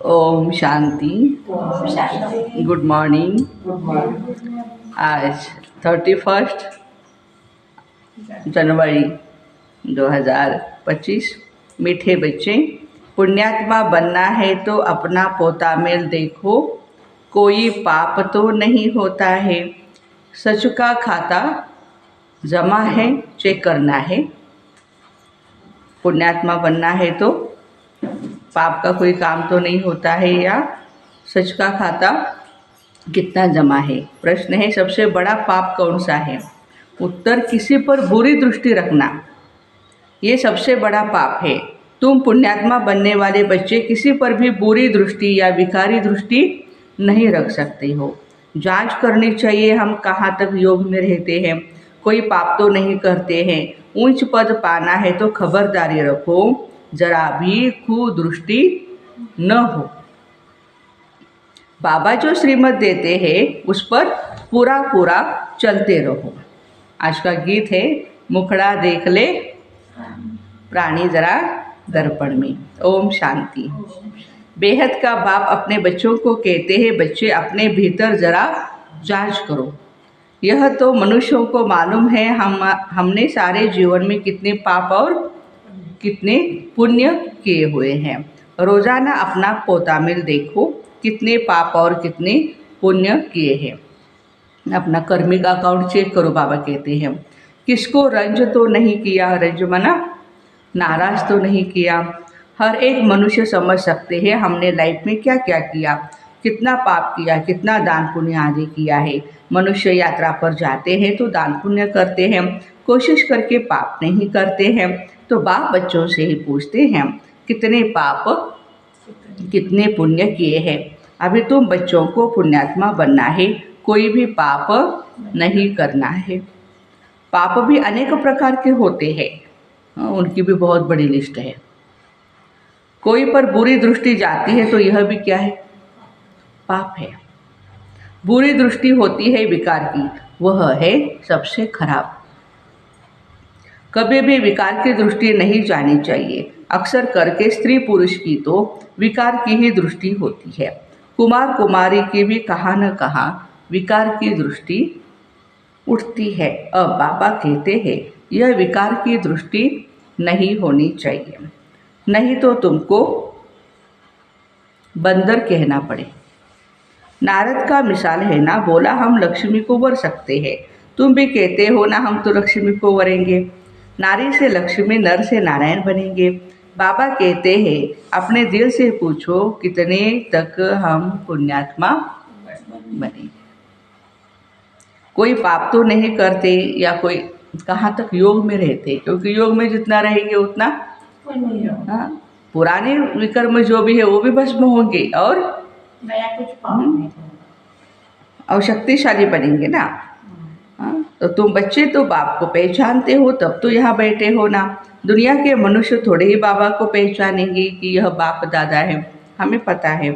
ओम शांति। ओम शांति। Good morning. Good morning. आज 31 जनवरी 2025। मीठे बच्चे, पुण्यात्मा बनना है तो अपना पोता मेल देखो, कोई पाप तो नहीं होता है। सच का खाता जमा है, चेक करना है। पुण्यात्मा बनना है तो पाप का कोई काम तो नहीं होता है, या सच का खाता कितना जमा है। प्रश्न है, सबसे बड़ा पाप कौन सा है? उत्तर, किसी पर बुरी दृष्टि रखना। ये सबसे बड़ा पाप है। तुम पुण्यात्मा बनने वाले बच्चे किसी पर भी बुरी दृष्टि या विकारी दृष्टि नहीं रख सकते हो। जांच करनी चाहिए हम कहाँ तक योग में रहते हैं, कोई पाप तो नहीं करते हैं। ऊंच पद पाना है तो खबरदारी रखो, जरा भी कुदृष्टि न हो। बाबा जो श्रीमत देते हैं उस पर पूरा पूरा चलते रहो। आज का गीत है, मुखड़ा देख ले प्राणी जरा दर्पण में। ओम शांति। बेहद का बाप अपने बच्चों को कहते हैं, बच्चे अपने भीतर जरा जांच करो। यह तो मनुष्यों को मालूम है हमने सारे जीवन में कितने पाप और कितने पुण्य किए हुए हैं। रोजाना अपना पोता मेल देखो, कितने पाप और कितने पुण्य किए हैं। अपना कर्मिक अकाउंट चेक करो, बाबा कहते हैं। किसको रंज तो नहीं किया, रंज मना नाराज तो नहीं किया। हर एक मनुष्य समझ सकते हैं हमने लाइफ में क्या क्या किया, कितना पाप किया, कितना दान पुण्य आदि किया है। मनुष्य यात्रा पर जाते हैं तो दान पुण्य करते हैं, कोशिश करके पाप नहीं करते हैं। तो बाप बच्चों से ही पूछते हैं, कितने पाप कितने पुण्य किए हैं। अभी तुम बच्चों को पुण्यात्मा बनना है, कोई भी पाप नहीं करना है। पाप भी अनेक प्रकार के होते हैं, उनकी भी बहुत बड़ी लिस्ट है। कोई पर बुरी दृष्टि जाती है तो यह भी क्या है, पाप है। बुरी दृष्टि होती है विकार की, वह है सबसे खराब। कभी भी विकार की दृष्टि नहीं जानी चाहिए। अक्सर करके स्त्री पुरुष की तो विकार की ही दृष्टि होती है। कुमार कुमारी की भी कहाँ न कहाँ विकार की दृष्टि उठती है। अब बाबा कहते हैं, यह विकार की दृष्टि नहीं होनी चाहिए, नहीं तो तुमको बंदर कहना पड़े। नारद का मिसाल है ना, बोला हम लक्ष्मी को वर सकते हैं। तुम भी कहते हो ना, हम तो लक्ष्मी को वरेंगे। नारी से लक्ष्मी, नर से नारायण बनेंगे। बाबा कहते हैं, अपने दिल से पूछो कितने तक हम पुण्यात्मा बनेंगे। कोई पाप तो नहीं करते, या कोई कहाँ तक योग में रहते, क्योंकि योग में जितना रहेंगे उतना हाँ, पुराने विकर्म जो भी है वो भी भस्म होंगे और नया कुछ पाप नहीं और शक्तिशाली बनेंगे ना। हाँ, तो तुम बच्चे तो बाप को पहचानते हो, तब तो यहाँ बैठे हो ना। दुनिया के मनुष्य थोड़े ही बाबा को पहचानेंगे कि यह बाप दादा है, हमें पता है।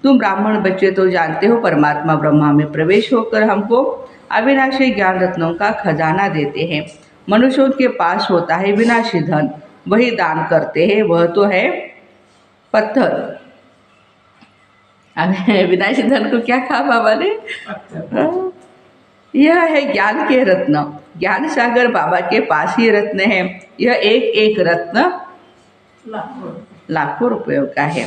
तुम ब्राह्मण बच्चे तो जानते हो, परमात्मा ब्रह्मा में प्रवेश होकर हमको अविनाशी ज्ञान रत्नों का खजाना देते हैं। मनुष्यों के पास होता है विनाशी धन, वही दान करते हैं, वह तो है पत्थर। विनाशी धन को क्या कहा बाबा ने? यह है ज्ञान के रत्न। ज्ञान सागर बाबा के पास ही रत्न है। यह एक एक रत्न लाखों रुपयों का है।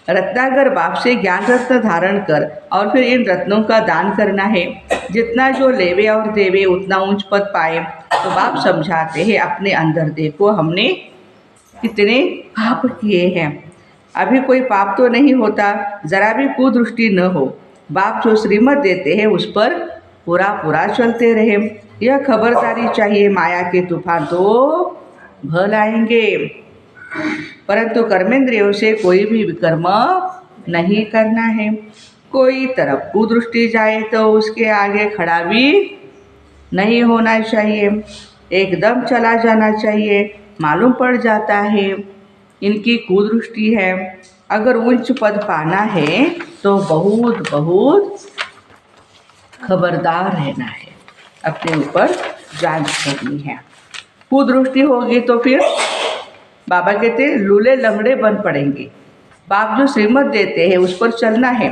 रत्नागर बाप से ज्ञान रत्न धारण कर और फिर इन रत्नों का दान करना है। जितना जो लेवे और देवे उतना ऊंच पद पाए। तो बाप समझाते हैं, अपने अंदर देखो हमने कितने पाप किए हैं। अभी कोई पाप तो नहीं होता, जरा भी कुदृष्टि न हो। बाप जो श्रीमत देते हैं उस पर पूरा पूरा चलते रहे। यह खबरदारी चाहिए, माया के तूफान तो भल आएंगे, परंतु कर्मेंद्रियों से कोई भी विकर्म नहीं करना है। कोई तरफ कुदृष्टि जाए तो उसके आगे खड़ा भी नहीं होना चाहिए, एकदम चला जाना चाहिए। मालूम पड़ जाता है इनकी कुदृष्टि है। अगर उच्च पद पाना है तो बहुत बहुत खबरदार रहना है, अपने ऊपर जांच करनी है। कुदृष्टि होगी तो फिर बाबा कहते लूले लंगड़े बन पड़ेंगे। बाप जो श्रीमत देते हैं उस पर चलना है।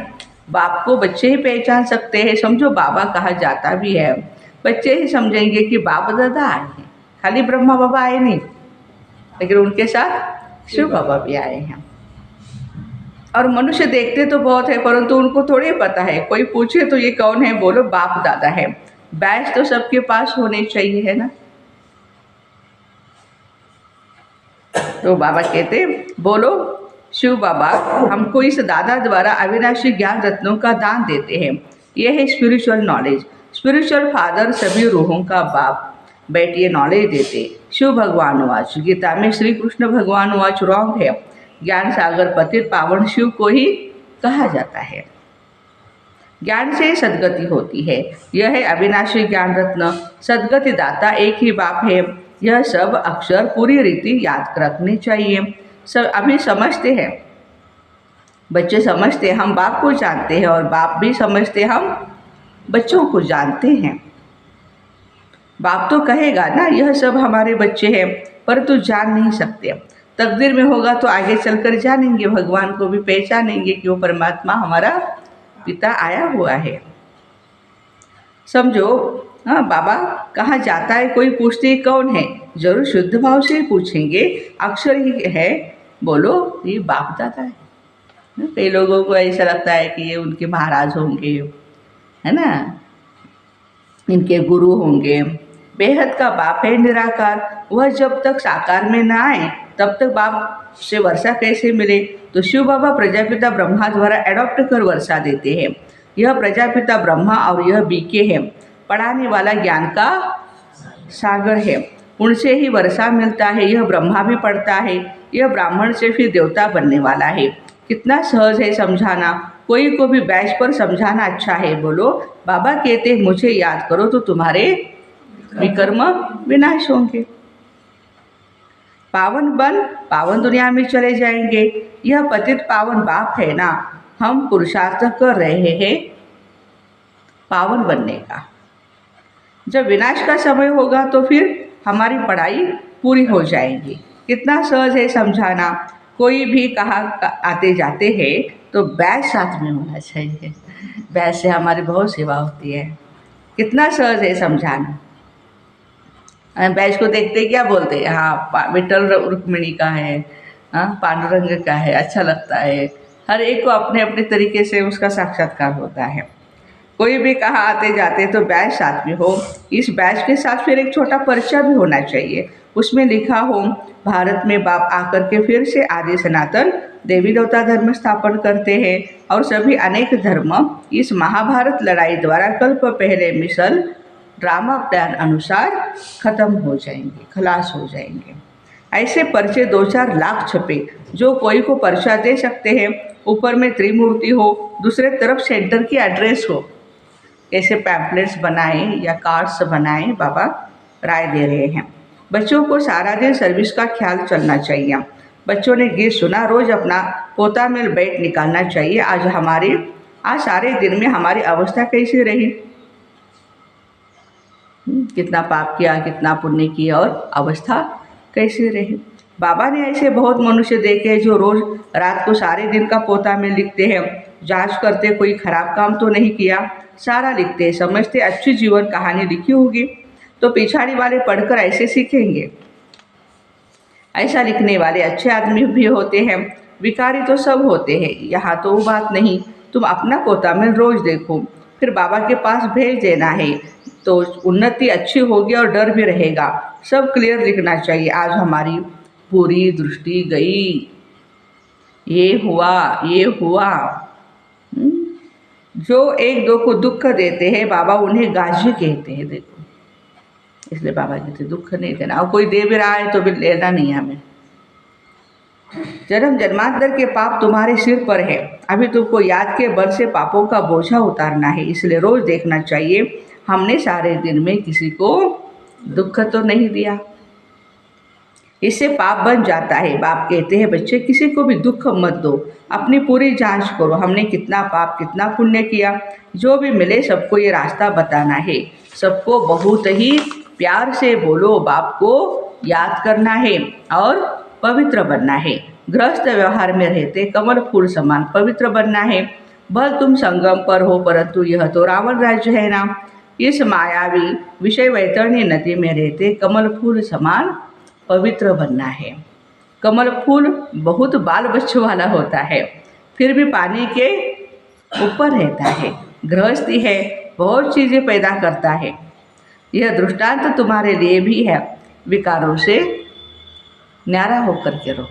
बाप को बच्चे ही पहचान सकते हैं, समझो बाबा कहा जाता भी है। बच्चे ही समझेंगे कि बाप दादा आए हैं, खाली ब्रह्मा बाबा आए नहीं, लेकिन उनके साथ शिव बाबा भी आए हैं। और मनुष्य देखते तो बहुत है, परंतु उनको थोड़ी पता है। कोई पूछे तो ये कौन है, बोलो बाप दादा है। बैच तो सबके पास होने चाहिए, है ना। तो बाबा कहते बोलो शिव बाबा हमको इस दादा द्वारा अविनाशी ज्ञान रत्नों का दान देते हैं। यह है स्पिरिचुअल नॉलेज। स्पिरिचुअल फादर सभी रूहों का बाप बैठिए नॉलेज देते। शिव भगवान वाच, गीता में श्री कृष्ण भगवान वाच रॉन्ग है। ज्ञान सागर पतित पावन शिव को ही कहा जाता है। ज्ञान से सद्गति होती है। यह है अविनाशी ज्ञान रत्न। सद्गति दाता एक ही बाप है। यह सब अक्षर पूरी रीति याद रखने चाहिए। सब अभी समझते हैं, बच्चे समझते हैं, हम बाप को जानते हैं और बाप भी समझते हम बच्चों को जानते हैं। बाप तो कहेगा ना यह सब हमारे बच्चे हैं, परंतु जान नहीं सकते। तकदीर में होगा तो आगे चलकर जानेंगे, भगवान को भी पहचानेंगे कि वो परमात्मा हमारा पिता आया हुआ है। समझो, हाँ बाबा कहाँ जाता है, कोई पूछते कौन है, जरूर शुद्ध भाव से पूछेंगे। अक्षर ही है, बोलो ये बाप दादा है। कई लोगों को ऐसा लगता है कि ये उनके महाराज होंगे, है ना, इनके गुरु होंगे। बेहद का बाप है निराकार। वह जब तक साकार में ना आए तब तक बाप से वर्षा कैसे मिले। तो शिव बाबा प्रजापिता ब्रह्मा द्वारा एडॉप्ट कर वर्षा देते हैं। यह प्रजापिता ब्रह्मा और यह बीके है, पढ़ाने वाला ज्ञान का सागर है। उनसे ही वर्षा मिलता है। यह ब्रह्मा भी पढ़ता है। यह ब्राह्मण से फिर देवता बनने वाला है। कितना सहज है समझाना। कोई को भी बैच पर समझाना अच्छा है। बोलो बाबा कहते हैं मुझे याद करो तो तुम्हारे विकर्म विनाश होंगे। पावन बन पावन दुनिया में चले जाएंगे। यह पतित पावन बाप है ना। हम पुरुषार्थ कर रहे हैं पावन बनने का। जब विनाश का समय होगा तो फिर हमारी पढ़ाई पूरी हो जाएगी। कितना सहज है समझाना। कोई भी कहा आते जाते हैं तो बैच साथ में होना चाहिए। बैच से हमारी बहुत सेवा होती है। कितना सहज है समझाना। बैच को देखते क्या बोलते हैं, हाँ विठल रुक्मिणी का है, हाँ पांडुरंग का है, अच्छा लगता है। हर एक को अपने अपने तरीके से उसका साक्षात्कार होता है। कोई भी कहाँ आते जाते तो बैच साथ में हो। इस बैच के साथ फिर एक छोटा पर्चा भी होना चाहिए। उसमें लिखा हो भारत में बाप आकर के फिर से आदि सनातन देवी देवता धर्म स्थापन करते हैं और सभी अनेक धर्म इस महाभारत लड़ाई द्वारा कल्प पहले मिसल ड्रामा प्लान अनुसार खत्म हो जाएंगे, खलास हो जाएंगे। ऐसे पर्चे 2-4 लाख छपे। जो कोई को पर्चा दे सकते हैं। ऊपर में त्रिमूर्ति हो, दूसरे तरफ सेंटर की एड्रेस हो। ऐसे पैम्पलेट्स बनाएं या कार्ड्स बनाएं, बाबा राय दे रहे हैं। बच्चों को सारा दिन सर्विस का ख्याल चलना चाहिए। बच्चों ने गीत सुना, रोज़ अपना पोता में बैठ निकालना चाहिए। आज सारे दिन में हमारी अवस्था कैसी रही, कितना पाप किया, कितना पुण्य किया और अवस्था कैसी रही। बाबा ने ऐसे बहुत मनुष्य देखे जो रोज़ रात को सारे दिन का पोता में लिखते हैं, जांच करते कोई खराब काम तो नहीं किया, सारा लिखते हैं, समझते अच्छी जीवन कहानी लिखी होगी। तो पिछाड़ी वाले पढ़कर ऐसे सीखेंगे। ऐसा लिखने वाले अच्छे आदमी भी होते हैं, विकारी तो सब होते हैं। यहाँ तो वो बात नहीं। तुम अपना पोता में रोज़ देखो, फिर बाबा के पास भेज देना है, तो उन्नति अच्छी होगी और डर भी रहेगा। सब क्लियर लिखना चाहिए। आज हमारी पूरी दृष्टि गई, ये हुआ। जो एक दो को दुख देते हैं बाबा उन्हें गाजी कहते हैं। देखो, इसलिए बाबा कहते दुख नहीं देना। और कोई दे भी रहा है तो भी लेना नहीं हमें। जन्म जन्मांतर के पाप तुम्हारे सिर पर है। अभी तुमको याद के बल से पापों का बोझा उतारना है। इसलिए रोज देखना चाहिए हमने सारे दिन में किसी को दुख तो नहीं दिया। इससे पाप बन जाता है। बाप कहते हैं बच्चे किसी को भी दुख मत दो, अपनी पूरी जांच करो, हमने कितना पाप कितना पुण्य किया। जो भी मिले सबको ये रास्ता बताना है। सबको बहुत ही प्यार से बोलो, बाप को याद करना है और पवित्र बनना है। गृहस्थ व्यवहार में रहते कमल फूल समान पवित्र बनना है। भल तुम संगम पर हो, परंतु यह तो रावण राज्य है ना। इस मायावी विषय वैतरणी नदी में रहते कमल फूल समान पवित्र बनना है। कमल फूल बहुत बाल बच्चों वाला होता है, फिर भी पानी के ऊपर रहता है। गृहस्थी है, बहुत चीज़ें पैदा करता है। यह दृष्टांत तुम्हारे लिए भी है। विकारों से न्यारा होकर के रहो।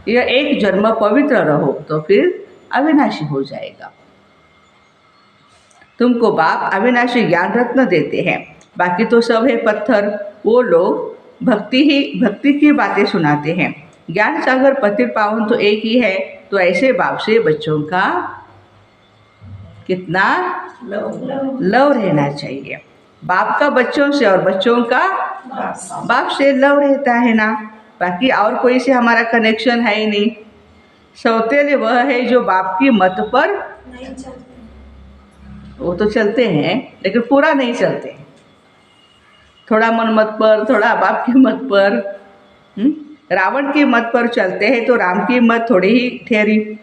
यह एक जन्म पवित्र रहो तो फिर अविनाशी हो जाएगा। तुमको बाप अविनाशी ज्ञान रत्न देते हैं, बाकी तो सब है पत्थर। वो लोग भक्ति की बातें सुनाते हैं। ज्ञान सागर पतित पावन तो एक ही है। तो ऐसे बाप से बच्चों का कितना लव रहना चाहिए। बाप का बच्चों से और बच्चों का बाप से लव रहता है ना। बाकी और कोई से हमारा कनेक्शन है ही नहीं। सौतेले वह है जो बाप की मत पर नहीं चलते। वो तो चलते हैं लेकिन पूरा नहीं चलते। थोड़ा मन मत पर, थोड़ा बाप की मत पर। रावण की मत पर चलते हैं तो राम की मत थोड़ी ही ठहरी।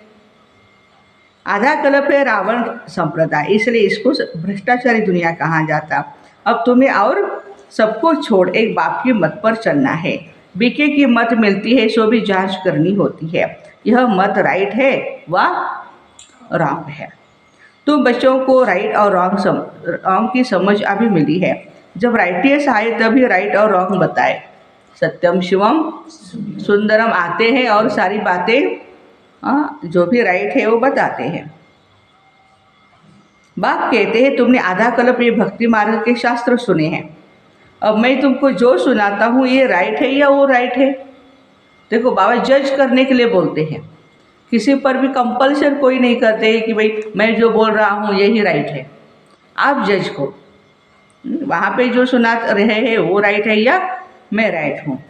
आधा कल्प है रावण संप्रदाय, इसलिए इसको भ्रष्टाचारी दुनिया कहा जाता। अब तुम्हें और सबको छोड़ एक बाप की मत पर चलना है। बीके की मत मिलती है सो भी जांच करनी होती है। यह मत राइट है व रॉन्ग है। तुम बच्चों को राइट और रॉन्ग की समझ अभी मिली है। जब राइटियस आए तभी राइट और रॉन्ग बताए। सत्यम शिवम सुंदरम आते हैं और सारी बातें जो भी राइट है वो बताते हैं। बाप कहते हैं तुमने आधा कल्प ये भक्ति मार्ग के शास्त्र सुने हैं। अब मैं तुमको जो सुनाता हूँ ये राइट है या वो राइट है। देखो बाबा जज करने के लिए बोलते हैं, किसी पर भी कंपल्सन कोई नहीं करते कि भाई मैं जो बोल रहा हूँ यही राइट है। आप जज को वहाँ पे जो सुना रहे हैं वो राइट है या मैं राइट हूँ।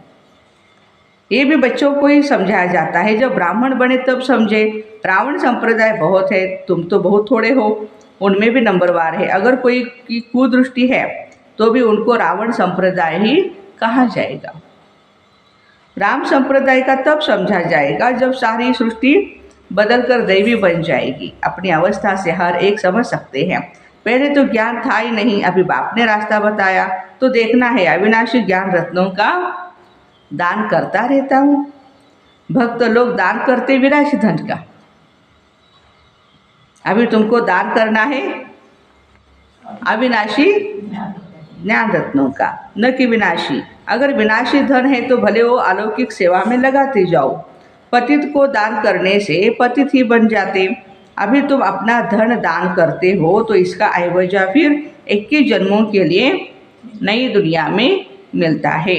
ये भी बच्चों को ही समझाया जाता है। जब ब्राह्मण बने तब समझे। रावण संप्रदाय बहुत है, तुम तो बहुत थोड़े हो, उनमें भी नंबरवार है। अगर कोई की कुदृष्टि है तो भी उनको रावण संप्रदाय ही कहा जाएगा। राम संप्रदाय का तब समझा जाएगा जब सारी सृष्टि बदलकर दैवी बन जाएगी। अपनी अवस्था से हर एक समझ सकते हैं। पहले तो ज्ञान था ही नहीं, अभी बाप ने रास्ता बताया तो देखना है। अविनाशी ज्ञान रत्नों का दान करता रहता हूँ। भक्त लोग दान करते विनाशी धन का। अभी तुमको दान करना है अविनाशी ज्ञान रत्नों का, न कि विनाशी। अगर विनाशी धन है तो भले वो अलौकिक सेवा में लगाते जाओ। पतित को दान करने से पतित ही बन जाते। अभी तुम अपना धन दान करते हो तो इसका एवजा फिर 21 जन्मों के लिए नई दुनिया में मिलता है।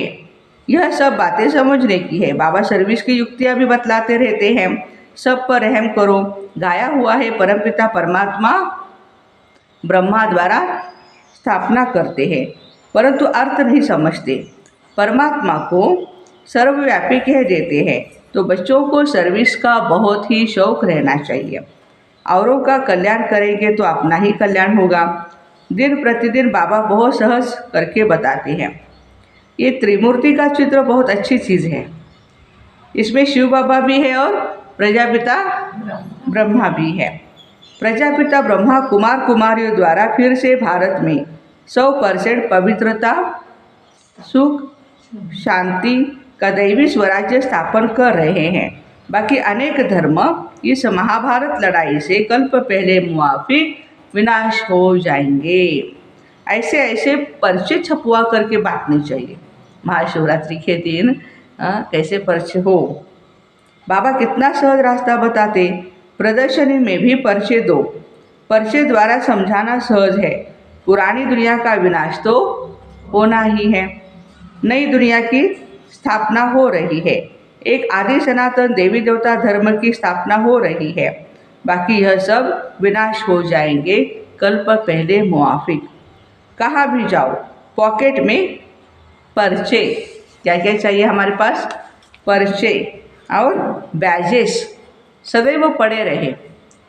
यह सब बातें समझने की है। बाबा सर्विस की युक्तियाँ भी बतलाते रहते हैं। सब पर रहम करो। गाया हुआ है परमपिता परमात्मा ब्रह्मा द्वारा स्थापना करते हैं, परंतु अर्थ नहीं समझते। परमात्मा को सर्वव्यापी कह देते हैं। तो बच्चों को सर्विस का बहुत ही शौक रहना चाहिए। औरों का कल्याण करेंगे तो अपना ही कल्याण होगा। दिन प्रतिदिन बाबा बहुत सहज करके बताते हैं। ये त्रिमूर्ति का चित्र बहुत अच्छी चीज़ है। इसमें शिव बाबा भी है और प्रजापिता ब्रह्मा भी है। प्रजापिता ब्रह्मा कुमार कुमारियों द्वारा फिर से भारत में 100% पवित्रता, सुख, शांति का दैवी स्वराज्य स्थापन कर रहे हैं। बाकी अनेक धर्म इस महाभारत लड़ाई से कल्प पहले मुआफिक विनाश हो जाएंगे। ऐसे ऐसे पर्चे छपवा करके बांटने चाहिए। महाशिवरात्रि के दिन कैसे पर्चे हो। बाबा कितना सहज रास्ता बताते। प्रदर्शनी में भी पर्चे दो। पर्चे द्वारा समझाना सहज है। पुरानी दुनिया का विनाश तो होना ही है, नई दुनिया की स्थापना हो रही है। एक आदि सनातन देवी देवता धर्म की स्थापना हो रही है। बाकी यह सब विनाश हो जाएंगे कल्प पहले मुआफिक। कहाँ भी जाओ पॉकेट में पर्चे, क्या क्या चाहिए हमारे पास, पर्चे और बैजेस सदैव पड़े रहे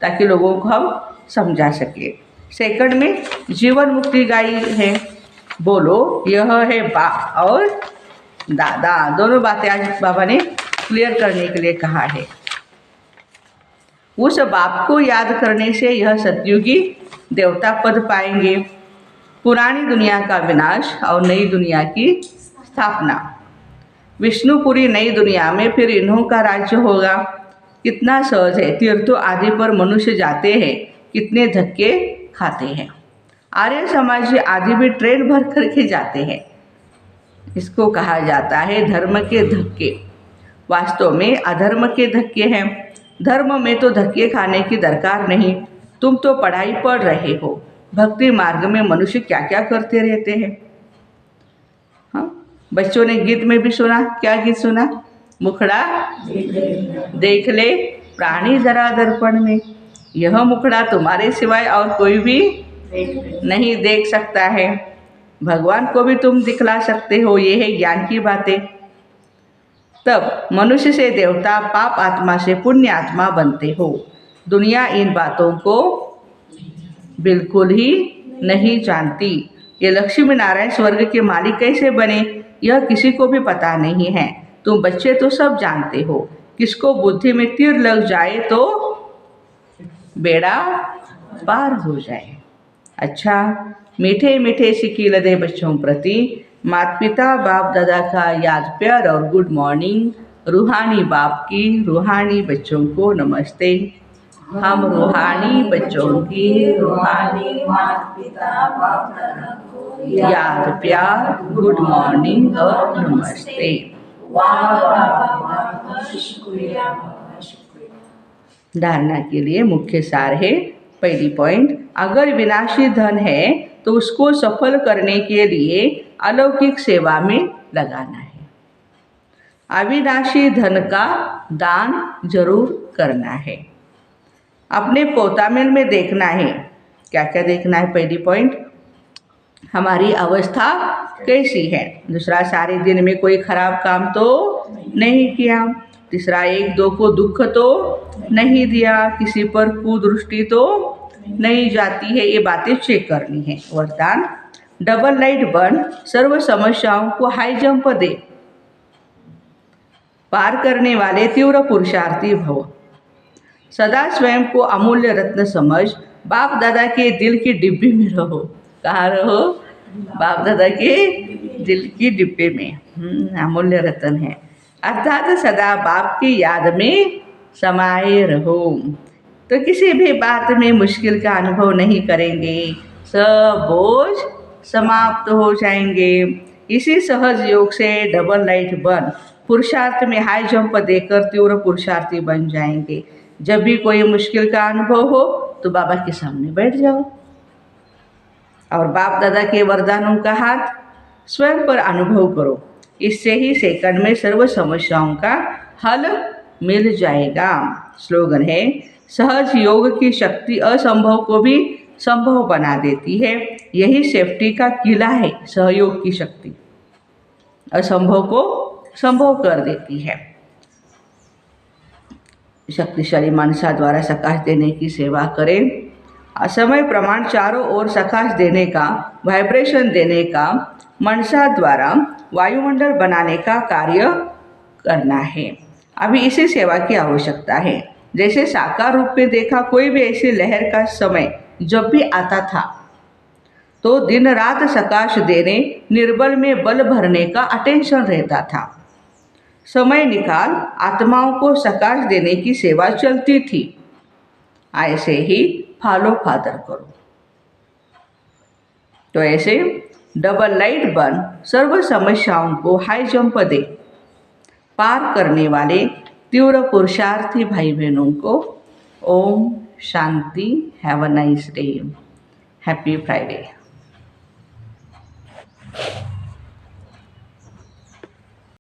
ताकि लोगों को हम समझा सके। सेकंड में जीवन मुक्ति गाई है। बोलो यह है बाप और दादा, दोनों बातें आज बाबा ने क्लियर करने के लिए कहा है। उस बाप को याद करने से यह सतयुगी देवता पद पाएंगे, पुरानी दुनिया का विनाश और नई दुनिया की स्थापना। विष्णुपुरी नई दुनिया में फिर इन्हों का राज्य होगा। कितना सहज है, तीर्थों आदि पर मनुष्य जाते हैं, कितने धक्के खाते हैं। आर्य समाज आदि भी ट्रेन भर करके जाते हैं। इसको कहा जाता है धर्म के धक्के। वास्तव में अधर्म के धक्के हैं। धर्म में तो धक्के खाने की दरकार नहीं। तुम तो पढ़ाई पढ़ रहे हो, भक्ति मार्ग में मनुष्य क्या क्या करते रहते हैं। हाँ, बच्चों ने गीत में भी सुना, क्या गीत सुना? मुखड़ा देख ले प्राणी जरा दर्पण में। यह मुखड़ा तुम्हारे सिवाय और कोई भी नहीं देख सकता है। भगवान को भी तुम दिखला सकते हो, ये है ज्ञान की बातें। तब मनुष्य से देवता, पाप आत्मा से पुण्य आत्मा बनते हो। दुनिया इन बातों को बिल्कुल ही नहीं जानती। ये लक्ष्मी नारायण स्वर्ग के मालिक कैसे बने, यह किसी को भी पता नहीं है। तुम बच्चे तो सब जानते हो। किसको बुद्धि में तीर लग जाए तो बेड़ा पार हो जाए। अच्छा, मीठे मीठे सिक्की लदे बच्चों प्रति माता पिता बाप दादा का याद प्यार और गुड मॉर्निंग। रूहानी बाप की रूहानी बच्चों को नमस्ते। हम रूहानी बच्चों की रूहानी माता पिता बाप दादा को याद प्यार, गुड मॉर्निंग और नमस्ते। वाह वाह वाह, शुक्रिया बाबा, शुक्रिया। धारणा के लिए मुख्य सार है। पहली पॉइंट, अगर विनाशी धन है तो उसको सफल करने के लिए अलौकिक सेवा में लगाना है। अविनाशी धन का दान जरूर करना है। अपने पोतामेल में देखना है। क्या क्या देखना है? पहली पॉइंट, हमारी अवस्था कैसी है। दूसरा, सारे दिन में कोई खराब काम तो नहीं किया। तीसरा, एक दो को दुख तो नहीं दिया, किसी पर कुदृष्टि तो नहीं जाती है। ये बातें चेक करनी है। वरदान, डबल लाइट बन, सर्व समस्याओं को हाई जंप दे, पार करने वाले तीव्र पुरुषार्थी भव। सदा स्वयं को अमूल्य रत्न समझ, बाप दादा के दिल की डिब्बी में रहो। कहाँ रहो? बाप दादा के दिल की डिब्बे में। अमूल्य रत्न है, अर्थात सदा बाप की याद में समाये रहो। तो किसी भी बात में मुश्किल का अनुभव नहीं करेंगे, सब बोझ समाप्त हो जाएंगे। इसी सहज योग से डबल लाइट बन, पुरुषार्थ में हाई जंप देकर तीव्र पुरुषार्थी बन जाएंगे। जब भी कोई मुश्किल का अनुभव हो तो बाबा के सामने बैठ जाओ और बाप दादा के वरदानों का हाथ स्वयं पर अनुभव करो। इससे ही सेकंड में सर्व समस्याओं का हल मिल जाएगा। स्लोगन है, सहज योग की शक्ति असंभव को भी संभव बना देती है। यही सेफ्टी का किला है। सहयोग की शक्ति असंभव को संभव कर देती है। शक्तिशाली मनसा द्वारा सकाश देने की सेवा करें। असमय प्रमाण चारों ओर सकाश देने का, वाइब्रेशन देने का, मनसा द्वारा वायुमंडल बनाने का कार्य करना है। अभी इसी सेवा की आवश्यकता है। जैसे साकार रूप में देखा कोई भी ऐसी लहर का समय जब भी आता था तो दिन रात सकाश देने, निर्बल में बल भरने का अटेंशन रहता था। समय निकाल आत्माओं को सकाश देने की सेवा चलती थी। ऐसे ही फॉलो फादर करो। तो ऐसे डबल लाइट बन, सर्व समस्याओं को हाई जंप दे, पार करने वाले तीव्र पुरुषार्थी भाई बहनों को ओम शांति। Have a nice day. Happy Friday.